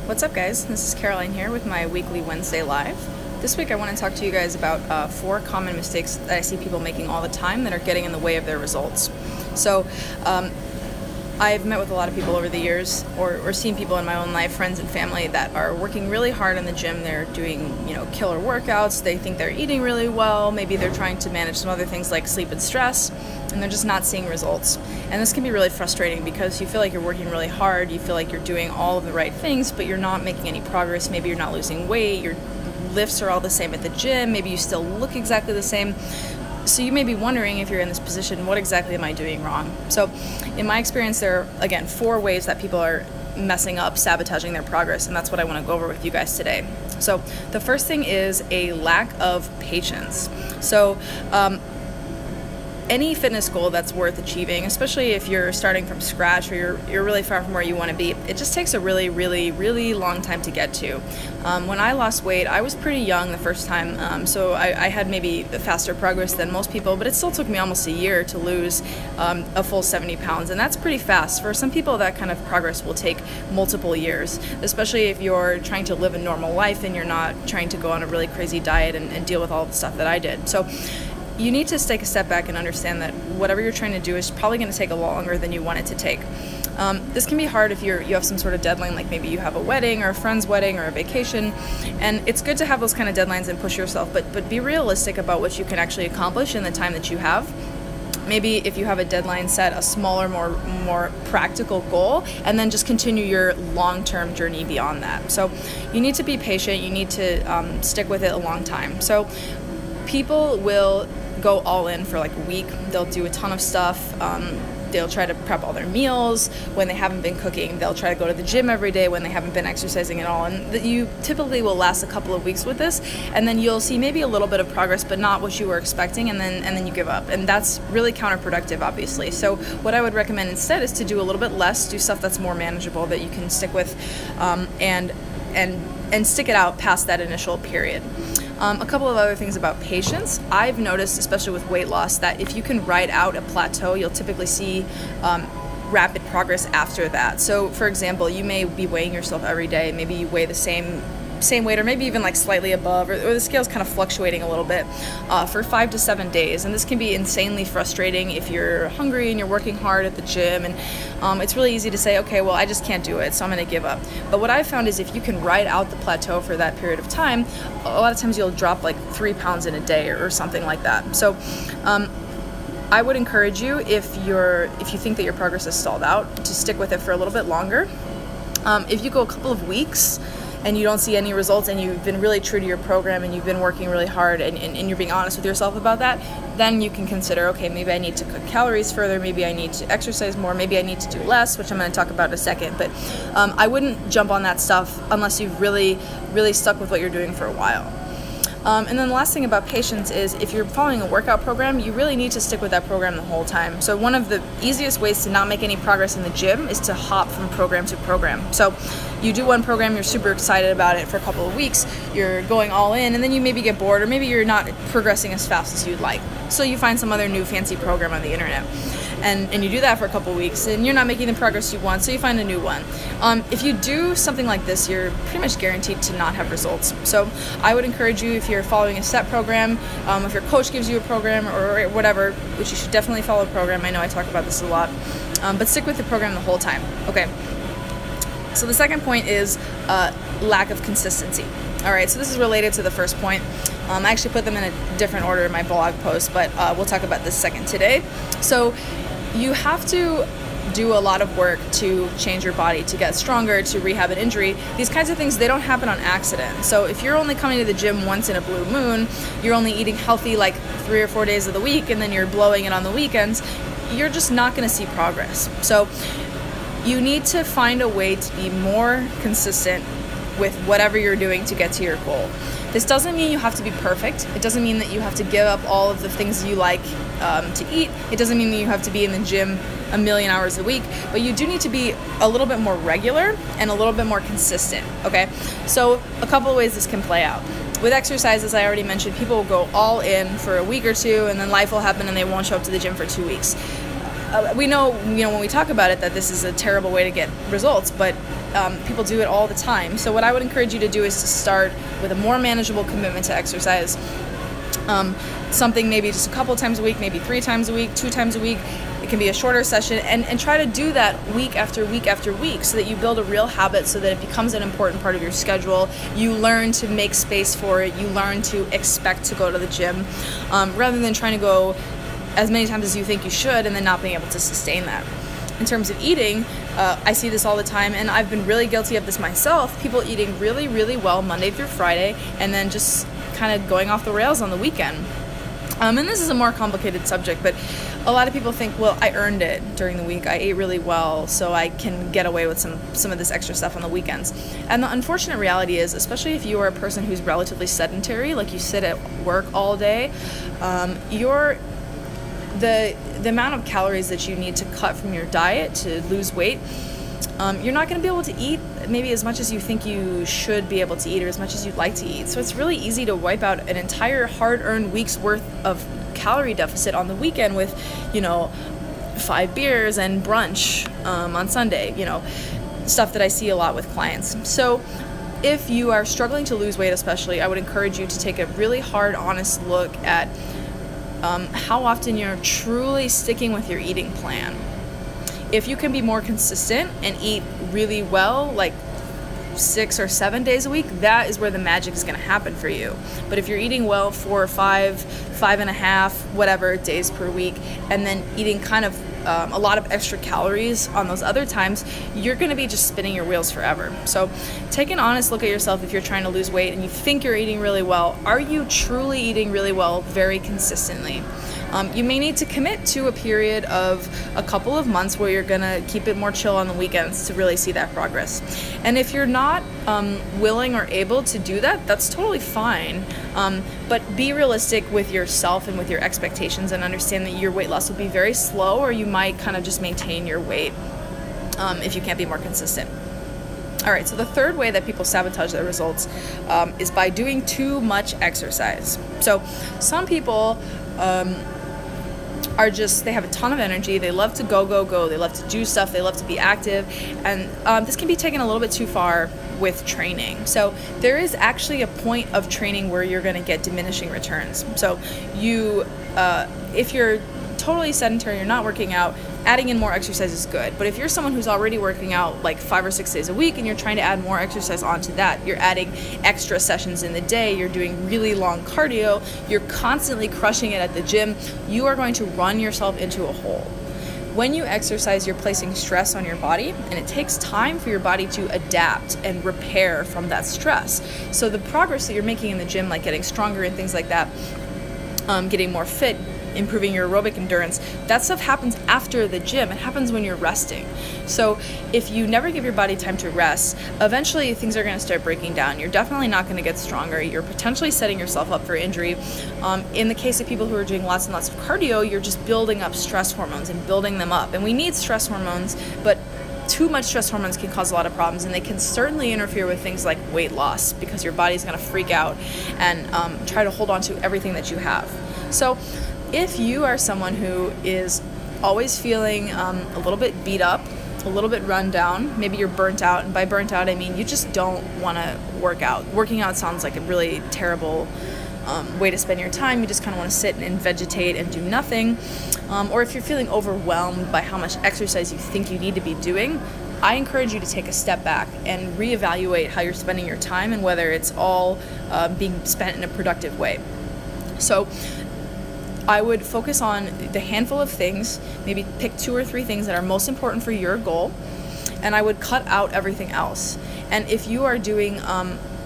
What's up, guys? This is Caroline here with my weekly Wednesday Live. This week I want to talk to you guys about 4 common mistakes that I see people making all the time that are getting in the way of their results. So, I've met with a lot of people over the years, or seen people in my own life, friends and family, that are working really hard in the gym. They're doing, killer workouts. They think they're eating really well. Maybe they're trying to manage some other things like sleep and stress, and they're just not seeing results. And this can be really frustrating because you feel like you're working really hard. You feel like you're doing all of the right things, but you're not making any progress. Maybe you're not losing weight. Your lifts are all the same at the gym. Maybe you still look exactly the same. So you may be wondering, if you're in this position, what exactly am I doing wrong? So in my experience, there are, again, 4 ways that people are messing up, sabotaging their progress, and that's what I want to go over with you guys today. So the first thing is a lack of patience. So any fitness goal that's worth achieving, especially if you're starting from scratch or you're really far from where you want to be, it just takes a really, really, really long time to get to. When I lost weight, I was pretty young the first time, so I had maybe faster progress than most people, but it still took me almost a year to lose a full 70 pounds, and that's pretty fast. For some people, that kind of progress will take multiple years, especially if you're trying to live a normal life and you're not trying to go on a really crazy diet and deal with all the stuff that I did. So you need to take a step back and understand that whatever you're trying to do is probably going to take a longer than you want it to take. This can be hard if you have some sort of deadline, like maybe you have a wedding or a friend's wedding or a vacation, and it's good to have those kind of deadlines and push yourself, but be realistic about what you can actually accomplish in the time that you have. Maybe if you have a deadline, set a smaller, more practical goal, and then just continue your long-term journey beyond that. So you need to be patient. You need to stick with it a long time. So people will go all in for like a week. They'll do a ton of stuff. They'll try to prep all their meals when they haven't been cooking. They'll try to go to the gym every day when they haven't been exercising at all. And you typically will last a couple of weeks with this, and then you'll see maybe a little bit of progress, but not what you were expecting, and then you give up. And that's really counterproductive, obviously. So what I would recommend instead is to do a little bit less, do stuff that's more manageable that you can stick with, and stick it out past that initial period. A couple of other things about patience. I've noticed, especially with weight loss, that if you can ride out a plateau, you'll typically see rapid progress after that. So, for example, you may be weighing yourself every day. Maybe you weigh the same weight, or maybe even like slightly above, or the scale's kind of fluctuating a little bit for 5 to 7 days. And this can be insanely frustrating if you're hungry and you're working hard at the gym, and it's really easy to say, okay, well, I just can't do it, so I'm going to give up. But what I've found is if you can ride out the plateau for that period of time, a lot of times you'll drop like 3 pounds in a day or something like that. So I would encourage you, if you think that your progress is stalled out, to stick with it for a little bit longer. If you go a couple of weeks and you don't see any results, and you've been really true to your program, and you've been working really hard, and you're being honest with yourself about that, then you can consider, okay, maybe I need to cut calories further, maybe I need to exercise more, maybe I need to do less, which I'm going to talk about in a second. But I wouldn't jump on that stuff unless you've really, really stuck with what you're doing for a while. And then the last thing about patience is, if you're following a workout program, you really need to stick with that program the whole time. So one of the easiest ways to not make any progress in the gym is to hop from program to program. So you do one program, you're super excited about it for a couple of weeks, you're going all in, and then you maybe get bored, or maybe you're not progressing as fast as you'd like. So you find some other new fancy program on the internet. And you do that for a couple of weeks, and you're not making the progress you want, so you find a new one. If you do something like this, you're pretty much guaranteed to not have results. So I would encourage you, if you're following a set program, if your coach gives you a program or whatever, which you should definitely follow a program. I know I talk about this a lot, but stick with the program the whole time. Okay. So the second point is lack of consistency. All right, so this is related to the first point. I actually put them in a different order in my blog post, but we'll talk about this second today. So you have to do a lot of work to change your body, to get stronger, to rehab an injury. These kinds of things, they don't happen on accident. So if you're only coming to the gym once in a blue moon, you're only eating healthy like 3 or 4 days of the week, and then you're blowing it on the weekends, you're just not going to see progress. So you need to find a way to be more consistent with whatever you're doing to get to your goal. This doesn't mean you have to be perfect. It doesn't mean that you have to give up all of the things you like to eat. It doesn't mean that you have to be in the gym a million hours a week, but you do need to be a little bit more regular and a little bit more consistent, okay? So a couple of ways this can play out. With exercise, as I already mentioned, people will go all in for a week or two, and then life will happen and they won't show up to the gym for 2 weeks. We know, when we talk about it, that this is a terrible way to get results, but people do it all the time. So what I would encourage you to do is to start with a more manageable commitment to exercise. Something maybe just a couple times a week, maybe 3 times a week, 2 times a week. It can be a shorter session, and try to do that week after week after week so that you build a real habit, so that it becomes an important part of your schedule. You learn to make space for it. You learn to expect to go to the gym, rather than trying to go as many times as you think you should and then not being able to sustain that. In terms of eating, I see this all the time, and I've been really guilty of this myself. People eating really, really well Monday through Friday, and then just kind of going off the rails on the weekend. And this is a more complicated subject, but a lot of people think, well, I earned it during the week. I ate really well, so I can get away with some of this extra stuff on the weekends. And the unfortunate reality is, especially if you are a person who's relatively sedentary, like you sit at work all day, the amount of calories that you need to cut from your diet to lose weight, you're not going to be able to eat maybe as much as you think you should be able to eat, or as much as you'd like to eat. So it's really easy to wipe out an entire hard-earned week's worth of calorie deficit on the weekend with, 5 beers and brunch on Sunday, stuff that I see a lot with clients. So if you are struggling to lose weight especially, I would encourage you to take a really hard, honest look at how often you're truly sticking with your eating plan. If you can be more consistent and eat really well, like 6 or 7 days a week, that is where the magic is going to happen for you. But if you're eating well 4 or 5, 5.5, whatever days per week, and then eating kind of a lot of extra calories on those other times, you're going to be just spinning your wheels forever. So take an honest look at yourself. If you're trying to lose weight and you think you're eating really well, are you truly eating really well very consistently? You may need to commit to a period of a couple of months where you're going to keep it more chill on the weekends to really see that progress. And if you're not willing or able to do that, that's totally fine. But be realistic with yourself and with your expectations, and understand that your weight loss will be very slow, or you might kind of just maintain your weight if you can't be more consistent. All right, so the third way that people sabotage their results is by doing too much exercise. So some people they have a ton of energy. They love to go. They love to do stuff. They love to be active. And this can be taken a little bit too far with training. So there is actually a point of training where you're going to get diminishing returns. So if you're totally sedentary, you're not working out, adding in more exercise is good. But if you're someone who's already working out like 5 or 6 days a week and you're trying to add more exercise onto that, you're adding extra sessions in the day, you're doing really long cardio, you're constantly crushing it at the gym, you are going to run yourself into a hole. When you exercise, you're placing stress on your body, and it takes time for your body to adapt and repair from that stress. So the progress that you're making in the gym, like getting stronger and things like that, getting more fit, improving your aerobic endurance, that stuff happens after the gym. It happens when you're resting. So if you never give your body time to rest, eventually things are going to start breaking down. You're definitely not going to get stronger. You're potentially setting yourself up for injury. In the case of people who are doing lots and lots of cardio, you're just building up stress hormones and building them up. And we need stress hormones, but too much stress hormones can cause a lot of problems, and they can certainly interfere with things like weight loss, because your body's going to freak out and try to hold on to everything that you have. So if you are someone who is always feeling a little bit beat up, a little bit run down, maybe you're burnt out, and by burnt out I mean you just don't want to work out. Working out sounds like a really terrible way to spend your time. You just kind of want to sit and vegetate and do nothing. Or if you're feeling overwhelmed by how much exercise you think you need to be doing, I encourage you to take a step back and reevaluate how you're spending your time and whether it's all being spent in a productive way. So I would focus on the handful of things, maybe pick 2 or 3 things that are most important for your goal, and I would cut out everything else. And if you are doing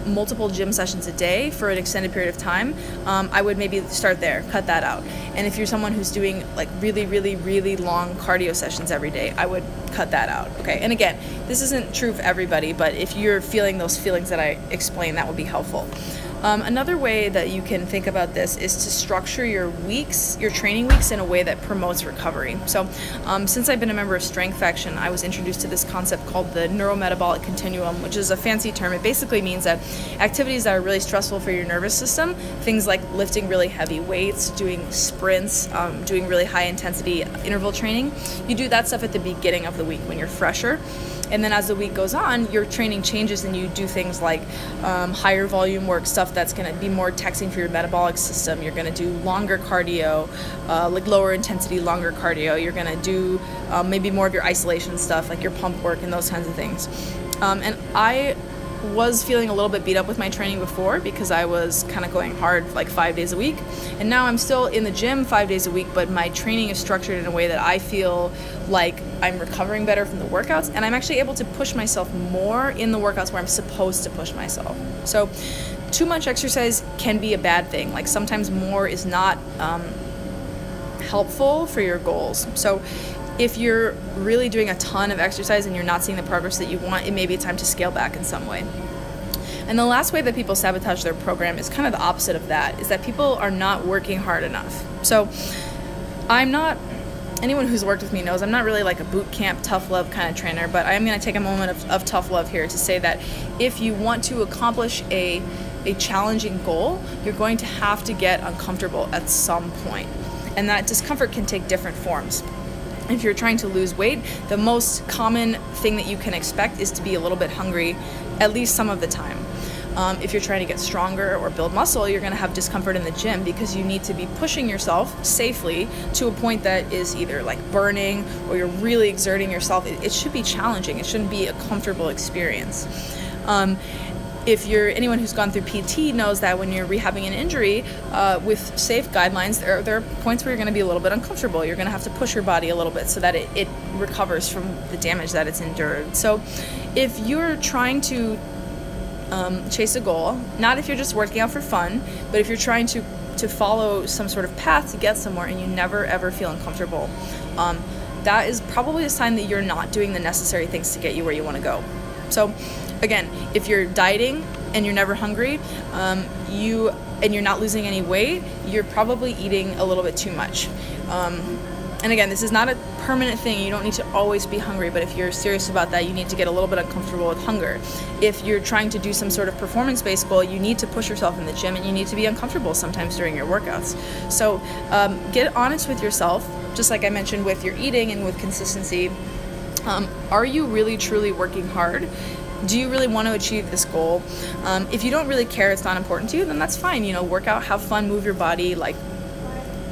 multiple gym sessions a day for an extended period of time, I would maybe start there, cut that out. And if you're someone who's doing like really, really, really long cardio sessions every day, I would cut that out. Okay. And again, this isn't true for everybody, but if you're feeling those feelings that I explained, that would be helpful. Another way that you can think about this is to structure your training weeks in a way that promotes recovery. So since I've been a member of Strength Faction, I was introduced to this concept called the Metabolic Continuum, which is a fancy term. It basically means that activities that are really stressful for your nervous system, things like lifting really heavy weights, doing sprints, doing really high intensity interval training, you do that stuff at the beginning of the week when you're fresher. And then as the week goes on, your training changes and you do things like higher volume work, stuff that's going to be more taxing for your metabolic system. You're going to do longer cardio, like lower intensity, longer cardio. You're going to do maybe more of your isolation stuff, like your pump work and those kinds of things. And I was feeling a little bit beat up with my training before because I was kind of going hard like 5 days a week. And now I'm still in the gym 5 days a week, but my training is structured in a way that I feel like I'm recovering better from the workouts, and I'm actually able to push myself more in the workouts where I'm supposed to push myself. So too much exercise can be a bad thing. Like sometimes more is not helpful for your goals. So if you're really doing a ton of exercise and you're not seeing the progress that you want, it may be time to scale back in some way. And the last way that people sabotage their program is kind of the opposite of that, is that people are not working hard enough. So anyone who's worked with me knows I'm not really like a boot camp, tough love kind of trainer, but I'm going to take a moment of tough love here to say that if you want to accomplish a challenging goal, you're going to have to get uncomfortable at some point. And that discomfort can take different forms. If you're trying to lose weight, the most common thing that you can expect is to be a little bit hungry at least some of the time. If you're trying to get stronger or build muscle, you're going to have discomfort in the gym because you need to be pushing yourself safely to a point that is either like burning or you're really exerting yourself. It should be challenging. It shouldn't be a comfortable experience. Anyone who's gone through PT knows that when you're rehabbing an injury, with safe guidelines, there are points where you're going to be a little bit uncomfortable. You're going to have to push your body a little bit so that it recovers from the damage that it's endured. So if you're trying to chase a goal, not if you're just working out for fun, but if you're trying to follow some sort of path to get somewhere and you never ever feel uncomfortable, that is probably a sign that you're not doing the necessary things to get you where you want to go. So again, if you're dieting and you're never hungry, and you're not losing any weight, you're probably eating a little bit too much. And again, this is not a permanent thing. You don't need to always be hungry, but if you're serious about that, you need to get a little bit uncomfortable with hunger. If you're trying to do some sort of performance-based goal, you need to push yourself in the gym and you need to be uncomfortable sometimes during your workouts. So get honest with yourself, just like I mentioned with your eating and with consistency. Are you really truly working hard? Do you really want to achieve this goal? If you don't really care, it's not important to you, then that's fine. Work out, have fun, move your body,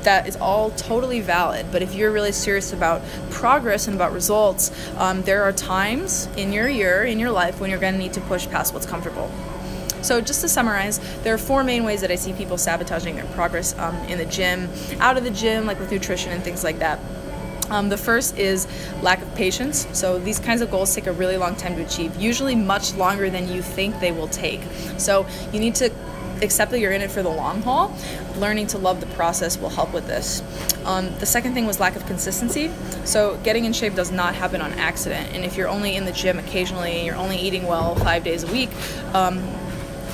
that is all totally valid. But if you're really serious about progress and about results, there are times in your year, in your life, when you're going to need to push past what's comfortable. So just to summarize, there are 4 main ways that I see people sabotaging their progress in the gym, out of the gym, like with nutrition and things like that. The first is lack of patience. So these kinds of goals take a really long time to achieve, usually much longer than you think they will take. So you need to accept that you're in it for the long haul. Learning to love the process will help with this. The second thing was lack of consistency. So getting in shape does not happen on accident. And if you're only in the gym occasionally and you're only eating well 5 days a week,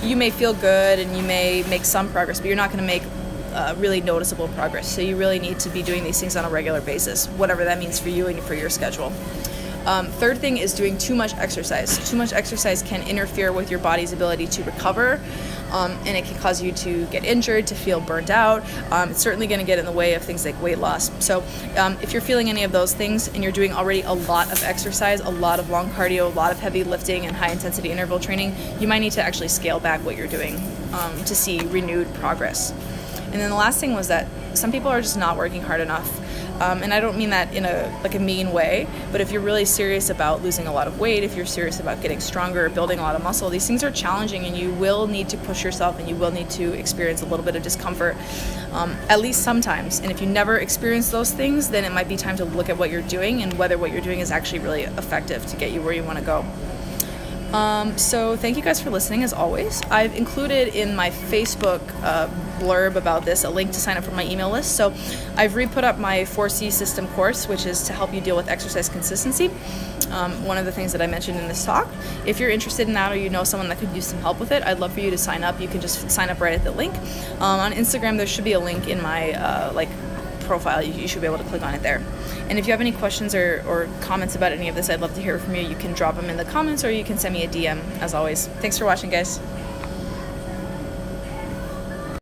you may feel good and you may make some progress, but you're not going to make really noticeable progress. So you really need to be doing these things on a regular basis, whatever that means for you and for your schedule. Third thing is doing too much exercise. Too much exercise can interfere with your body's ability to recover, and it can cause you to get injured, to feel burnt out. It's certainly going to get in the way of things like weight loss. So if you're feeling any of those things and you're doing already a lot of exercise, a lot of long cardio, a lot of heavy lifting and high intensity interval training, you might need to actually scale back what you're doing to see renewed progress. And then the last thing was that some people are just not working hard enough. And I don't mean that in a mean way, but if you're really serious about losing a lot of weight, if you're serious about getting stronger, building a lot of muscle, these things are challenging and you will need to push yourself and you will need to experience a little bit of discomfort, at least sometimes. And if you never experience those things, then it might be time to look at what you're doing and whether what you're doing is actually really effective to get you where you want to go. So thank you guys for listening, as always. I've included in my Facebook blurb about this a link to sign up for my email list. So I've re-put up my 4C system course, which is to help you deal with exercise consistency. One of the things that I mentioned in this talk. If you're interested in that, or you know someone that could use some help with it, I'd love for you to sign up. You can just sign up right at the link. On Instagram, there should be a link in my profile. You should be able to click on it there. And if you have any questions or comments about any of this, I'd love to hear from you. You can drop them in the comments, or you can send me a DM, as always. Thanks for watching, guys.